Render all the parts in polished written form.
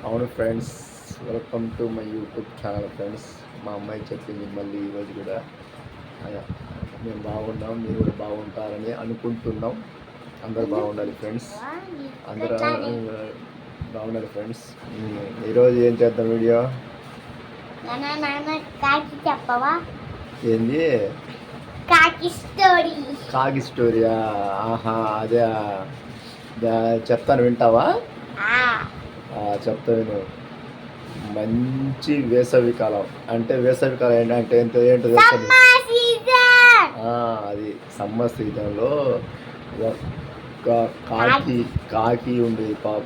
అవును friends, welcome to my YouTube channel friends. మా అమ్మాయి చెప్పింది మళ్ళీ ఈరోజు కూడా మేము బాగున్నాం, మీరు కూడా బాగుంటారని అనుకుంటున్నాం. అందరు బాగుండాలి ఫ్రెండ్స్, అందరూ బాగుండాలి ఫ్రెండ్స్. ఈరోజు ఏం చేద్దాం వీడియో? చెప్పవా? ఏంది? కాకి స్టోరీయా? ఆహా, అదే చెప్తాను, వింటావా? చెప్తా విను. మంచి వేసవికాలం అంటే వేసవికాలం ఏంటంటే ఏంటో తెలుస్తుంది. అది సమ్మర్ సీజన్లో కాకి ఉండేది పాప,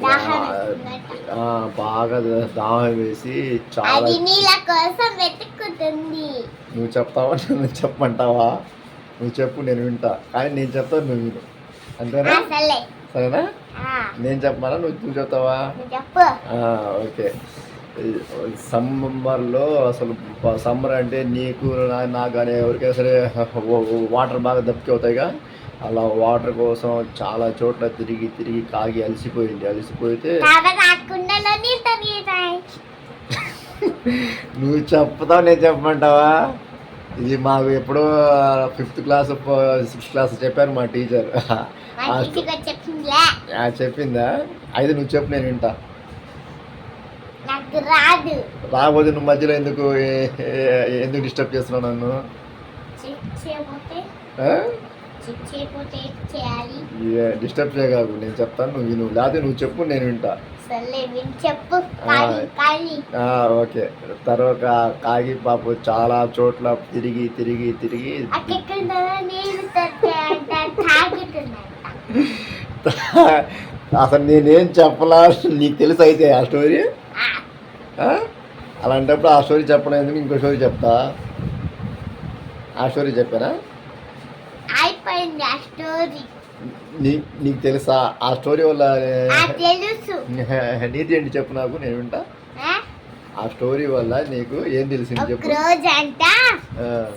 బాగా దాహం వేసి చాలా. నువ్వు చెప్తావా, నువ్వు చెప్పమంటావా? నువ్వు చెప్పు, నేను వింటా. కానీ నేను చెప్తాను, నువ్వు విను, అంతేనా? సరేనా? నేను చెప్పమానా, నువ్వు చెప్తావా? ఓకే. సమ్మర్లో అసలు సమ్మర్ అంటే నీకు నాకు కానీ ఎవరికైనా సరే వాటర్ బాగా దప్పిక అవుతాయిగా. అలా వాటర్ కోసం చాలా చోట్ల తిరిగి తిరిగి కాగి అలసిపోతే నువ్వు చెప్తావు, నేను చెప్పమంటావా? ఇది మాకు ఎప్పుడో 5th క్లాస్ 6th క్లాస్ చెప్పారు మా టీచర్. చెప్పిందా? అయితే నువ్వు చెప్పు, నేను వింటా. రాబోదు, నువ్వు మధ్యలో ఎందుకు డిస్టర్బ్ చేస్తున్నావు నన్ను? డిస్టర్బ్ చేయగాకు, నేను చెప్తాను, నువ్వు విను. లేకపోతే నువ్వు చెప్పు, నేను వింటా. ఓకే. తర్వాత కాకి పాప చాలా చోట్ల తిరిగి తిరిగి తిరిగి అసలు నేనేం చెప్పలా, నీకు తెలుసు అయితే ఆ స్టోరీ. అలాంటప్పుడు ఆ స్టోరీ చెప్పడం ఎందుకు, ఇంకో స్టోరీ చెప్తా. ఆ స్టోరీ చెప్పానా? నీకు తెలుసా ఆ స్టోరీ వల్ల నీతి ఏంటి చెప్పు, నాకు నేను వింటా. ఆ స్టోరీ వల్ల నీకు ఏం తెలిసింది చెప్పు.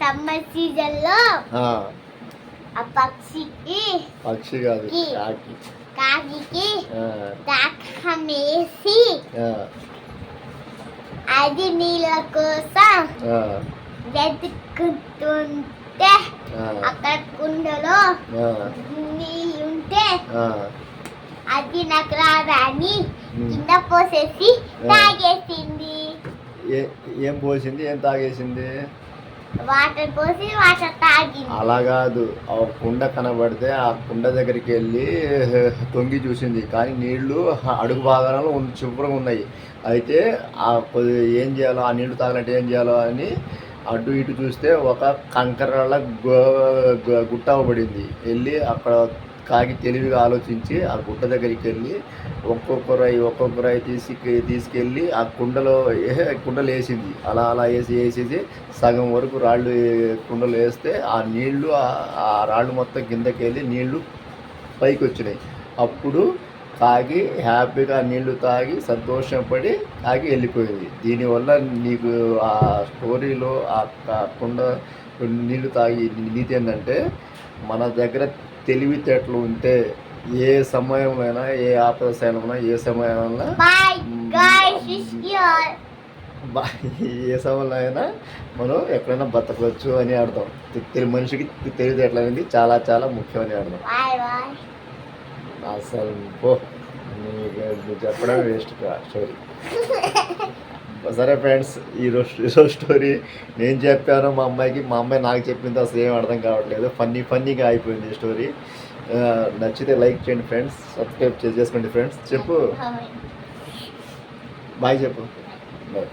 సమ్మర్ సీజన్ లో పక్షి కాదు, కాకి దాహం వేసి అది నీళ్ళ కోసం వెతుక్కుంటుంటే అక్కడ కుండలో నీళ్ళుంటే అది నాకు రాదని కింద పోసేసి తాగేసింది. ఏం పోసింది, ఏం తాగేసింది? వాటర్ పోసి వాటర్ తాగింది. అలా కాదు, ఆ కుండ కనబడితే ఆ కుండ దగ్గరికి వెళ్ళి తొంగి చూసింది, కానీ నీళ్లు అడుగు భాగాలలో శుభ్రంగా ఉన్నాయి. అయితే ఏం చేయాలో, ఆ నీళ్లు తాగాలంటే ఏం చేయాలో అని అటు ఇటు చూస్తే ఒక కంకరల గుట్ట అవ్వబడింది. వెళ్ళి అక్కడ కాకి తెలివిగా ఆలోచించి ఆ గుట్ట దగ్గరికి వెళ్ళి ఒక్కొక్క రాయి తీసుకెళ్ళి ఆ కుండలో వేసింది. అలా వేసేసి సగం వరకు రాళ్ళు కుండలో వేస్తే ఆ నీళ్లు ఆ రాళ్ళు మొత్తం కిందకి వెళ్ళి నీళ్లు పైకి వచ్చినాయి. అప్పుడు కాకి హ్యాపీగా నీళ్లు తాగి సంతోషపడి కాకి వెళ్ళిపోయింది. దీనివల్ల నీకు ఆ స్టోరీలో ఆ కుండ నీళ్లు తాగి నీతి ఏంటంటే, మన దగ్గర తెలివితేటలు ఉంటే ఏ సమయంలో, ఏ ఆపద సమయంలో, ఏ సమయంలో అయినా మనం ఎక్కడైనా బతకవచ్చు అని అర్థం. మనిషికి తెలివితేటలు అనేది చాలా చాలా ముఖ్యమని అర్థం. అసలు నువ్వు చెప్పడం వేస్ట్ స్టోరీ. సరే ఫ్రెండ్స్, ఈరోజు స్టోరీ నేను చెప్పాను మా అమ్మాయికి, మా అమ్మాయి నాకు చెప్పింది అసలు ఏం అర్థం కావట్లేదు. ఫన్నీగా అయిపోయింది ఈ స్టోరీ. నచ్చితే లైక్ చేయండి ఫ్రెండ్స్, సబ్స్క్రైబ్ చేసుకోండి ఫ్రెండ్స్. చెప్పు బాయ్, చెప్పు బాయ్.